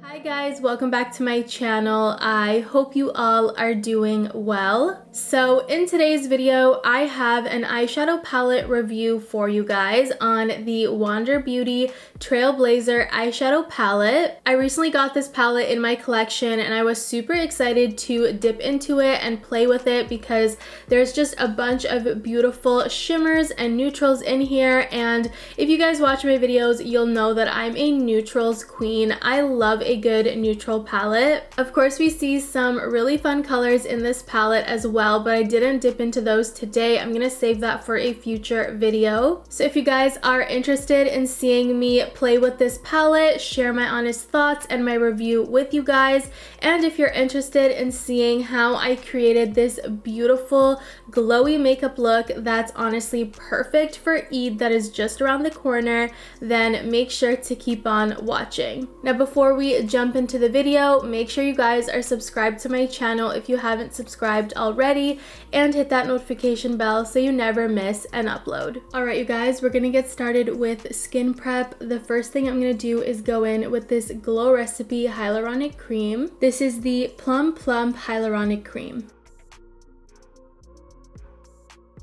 Hi guys, welcome back to my channel. I hope you all are doing well. So in today's video, I have an eyeshadow palette review for you guys on the Wander Beauty Trailblazer Eyeshadow Palette. I recently got this palette in my collection and I was super excited to dip into it and play with it because there's just a bunch of beautiful shimmers and neutrals in here. And if you guys watch my videos, you'll know that I'm a neutrals queen. I love a good neutral palette. Of course, we see some really fun colors in this palette as well, but I didn't dip into those today. I'm gonna save that for a future video. So if you guys are interested in seeing me play with this palette, share my honest thoughts and my review with you guys, and if you're interested in seeing how I created this beautiful glowy makeup look that's honestly perfect for Eid that is just around the corner, then make sure to keep on watching. Now before we jump into the video, make sure you guys are subscribed to my channel if you haven't subscribed already, and hit that notification bell so you never miss an upload. Alright you guys, we're gonna get started with skin prep. The first thing I'm gonna do is go in with this Glow Recipe Hyaluronic Cream. This is the Plump Hyaluronic Cream.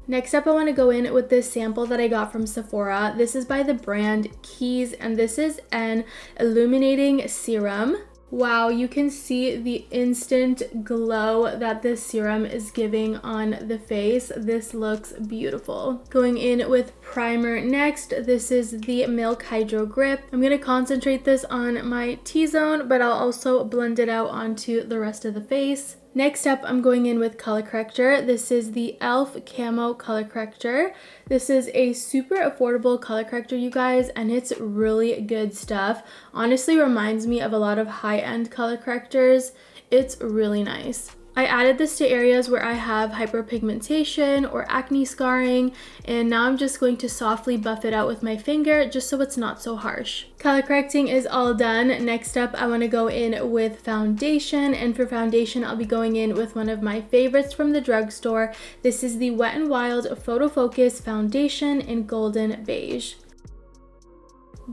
Next up, I want to go in with this sample that I got from Sephora. This is by the brand Keys, and this is an Illuminating Serum. Wow, you can see the instant glow that this serum is giving on the face. This looks beautiful. Going in with primer next. This is the Milk Hydro Grip. I'm going to concentrate this on my T-zone, but I'll also blend it out onto the rest of the face. Next up, I'm going in with color corrector. This is the e.l.f. Camo color corrector. This is a super affordable color corrector, you guys, and it's really good stuff. Honestly, reminds me of a lot of high-end color correctors. It's really nice. I added this to areas where I have hyperpigmentation or acne scarring, and now I'm just going to softly buff it out with my finger just so it's not so harsh. Color correcting is all done. Next up, I want to go in with foundation, and for foundation, I'll be going in with one of my favorites from the drugstore. This is the Wet n Wild Photo Focus Foundation in Golden Beige.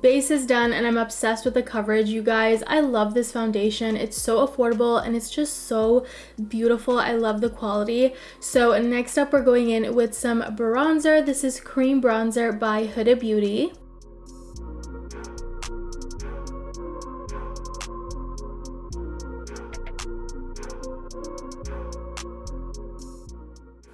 Base is done and I'm obsessed with the coverage, you guys. I love this foundation. It's so affordable and it's just so beautiful. I love the quality. So next up, we're going in with some bronzer. This is Cream Bronzer by Huda Beauty.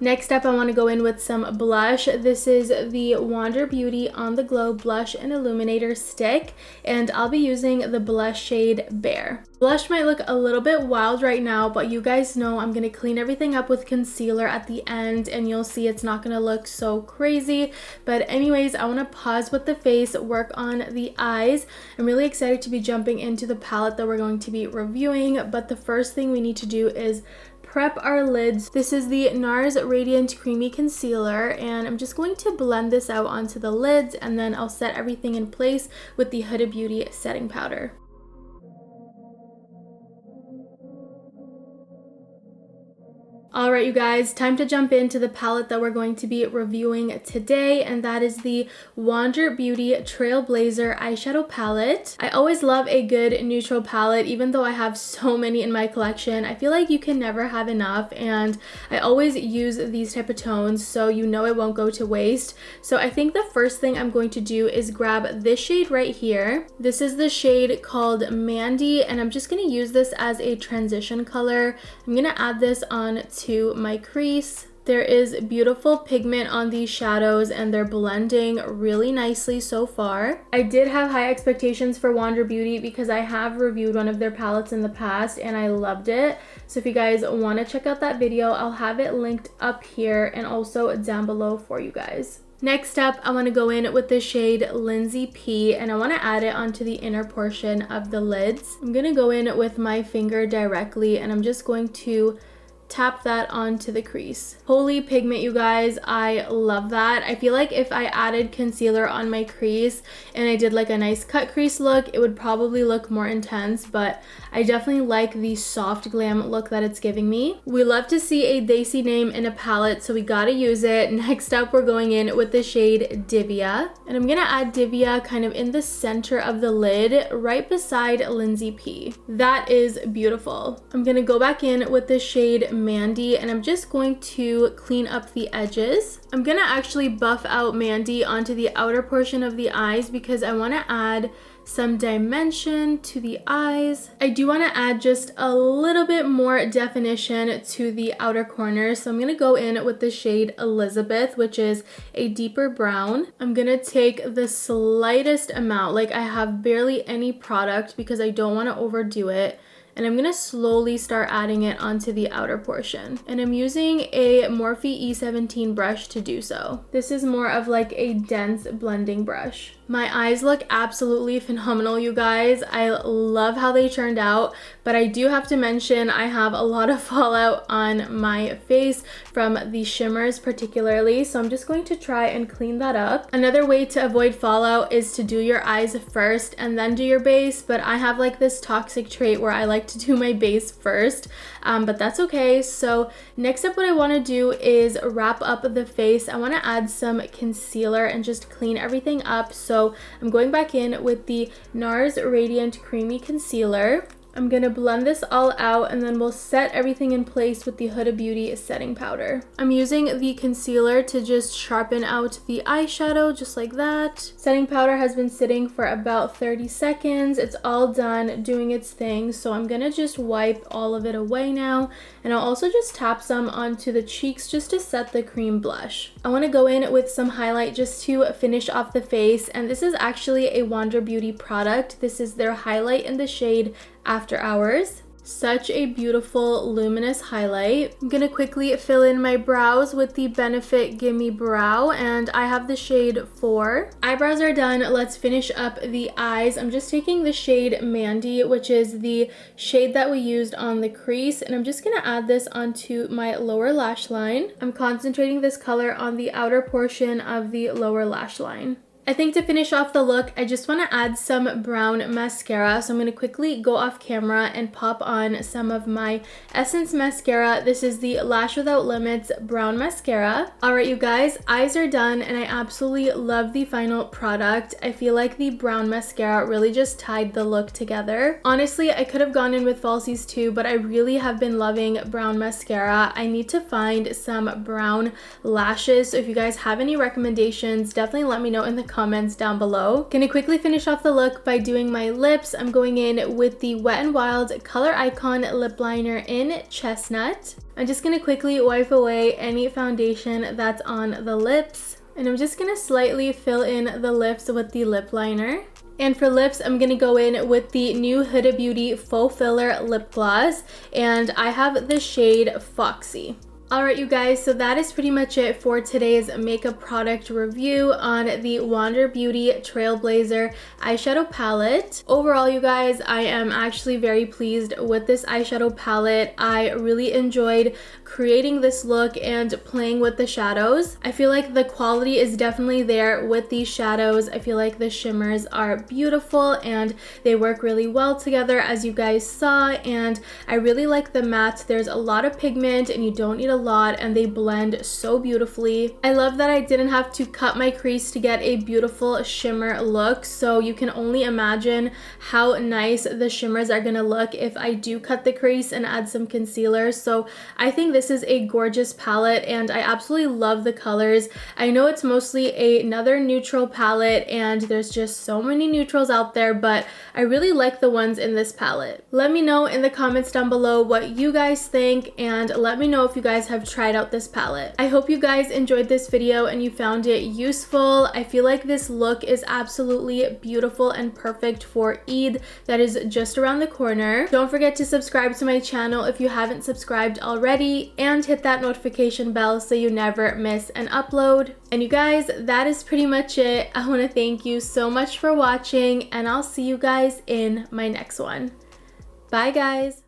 Next up, I want to go in with some blush. This is the Wander Beauty On-the-Glow Blush Illuminator stick, and I'll be using the blush shade Bare. Blush might look a little bit wild right now, but you guys know I'm going to clean everything up with concealer at the end, and you'll see it's not going to look so crazy. But anyways, I want to pause with the face, work on the eyes. I'm really excited to be jumping into the palette that we're going to be reviewing, but the first thing we need to do is prep our lids. This is the Nars Radiant Creamy Concealer, and I'm just going to blend this out onto the lids, and then I'll set everything in place with the Huda Beauty setting powder. Alright you guys, time to jump into the palette that we're going to be reviewing today, and that is the Wander Beauty Trailblazer Eyeshadow Palette. I always love a good neutral palette, even though I have so many in my collection. I feel like you can never have enough, and I always use these type of tones, so you know it won't go to waste. So I think the first thing I'm going to do is grab this shade right here. This is the shade called Mandy, and I'm just going to use this as a transition color. I'm going to add this on to my crease. There is beautiful pigment on these shadows and they're blending really nicely so far. I did have high expectations for Wander Beauty because I have reviewed one of their palettes in the past and I loved it. So if you guys want to check out that video, I'll have it linked up here and also down below for you guys. Next up, I want to go in with the shade Lindsay P, and I want to add it onto the inner portion of the lids. I'm going to go in with my finger directly and I'm just going to tap that onto the crease. Holy pigment, you guys, I love that. I feel like if I added concealer on my crease and I did like a nice cut crease look, it would probably look more intense, but I definitely like the soft glam look that it's giving me. We love to see a Desi name in a palette, so we gotta use it. Next up, we're going in with the shade Divya, and I'm gonna add Divya kind of in the center of the lid, right beside Lindsay P. That is beautiful. I'm gonna go back in with the shade Mandy, and I'm just going to clean up the edges. I'm gonna actually buff out Mandy onto the outer portion of the eyes because I wanna add some dimension to the eyes. I do want to add just a little bit more definition to the outer corners, so I'm going to go in with the shade Elizabeth, which is a deeper brown. I'm going to take the slightest amount, like I have barely any product because I don't want to overdo it. And I'm gonna slowly start adding it onto the outer portion. And I'm using a Morphe E17 brush to do so. This is more of like a dense blending brush. My eyes look absolutely phenomenal, you guys. I love how they turned out, but I do have to mention I have a lot of fallout on my face from the shimmers particularly, so I'm just going to try and clean that up. Another way to avoid fallout is to do your eyes first and then do your base, but I have like this toxic trait where I like to do my base first, but that's okay. So next up, what I want to do is wrap up the face. I want to add some concealer and just clean everything up. So I'm going back in with the Nars Radiant Creamy Concealer. I'm going to blend this all out and then we'll set everything in place with the Huda Beauty setting powder. I'm using the concealer to just sharpen out the eyeshadow just like that. Setting powder has been sitting for about 30 seconds. It's all done doing its thing, so I'm going to just wipe all of it away now, and I'll also just tap some onto the cheeks just to set the cream blush. I want to go in with some highlight just to finish off the face, and this is actually a Wander Beauty product. This is their highlight in the shade After Hours. Such a beautiful luminous highlight. I'm gonna quickly fill in my brows with the Benefit Gimme Brow, and I have the shade 4. Eyebrows are done. Let's finish up the eyes. I'm just taking the shade Mandy, which is the shade that we used on the crease, and I'm just gonna add this onto my lower lash line. I'm concentrating this color on the outer portion of the lower lash line. I think to finish off the look, I just want to add some brown mascara. So I'm going to quickly go off camera and pop on some of my Essence mascara. This is the Lash Without Limits brown mascara. Alright, you guys, eyes are done and I absolutely love the final product. I feel like the brown mascara really just tied the look together. Honestly, I could have gone in with falsies too, but I really have been loving brown mascara. I need to find some brown lashes. So if you guys have any recommendations, definitely let me know in the comments down below. Gonna quickly finish off the look by doing my lips. I'm going in with the Wet n Wild Color Icon lip liner in Chestnut. I'm just gonna quickly wipe away any foundation that's on the lips, and I'm just gonna slightly fill in the lips with the lip liner. And for lips, I'm gonna go in with the new Huda Beauty Faux Filler Lip Gloss, and I have the shade Foxy. Alright, you guys, so that is pretty much it for today's makeup product review on the Wander Beauty Trailblazer eyeshadow palette. Overall, you guys, I am actually very pleased with this eyeshadow palette. I really enjoyed creating this look and playing with the shadows. I feel like the quality is definitely there with these shadows. I feel like the shimmers are beautiful and they work really well together, as you guys saw, and I really like the matte. There's a lot of pigment and you don't need a lot, and they blend so beautifully. I love that I didn't have to cut my crease to get a beautiful shimmer look, so you can only imagine how nice the shimmers are gonna look if I do cut the crease and add some concealer. So I think this is a gorgeous palette and I absolutely love the colors. I know it's mostly another neutral palette and there's just so many neutrals out there, but I really like the ones in this palette. Let me know in the comments down below what you guys think, and let me know if you guys have tried out this palette. I hope you guys enjoyed this video and you found it useful. I feel like this look is absolutely beautiful and perfect for Eid that is just around the corner. Don't forget to subscribe to my channel if you haven't subscribed already, and hit that notification bell so you never miss an upload. And you guys, that is pretty much it. I want to thank you so much for watching, and I'll see you guys in my next one. Bye guys!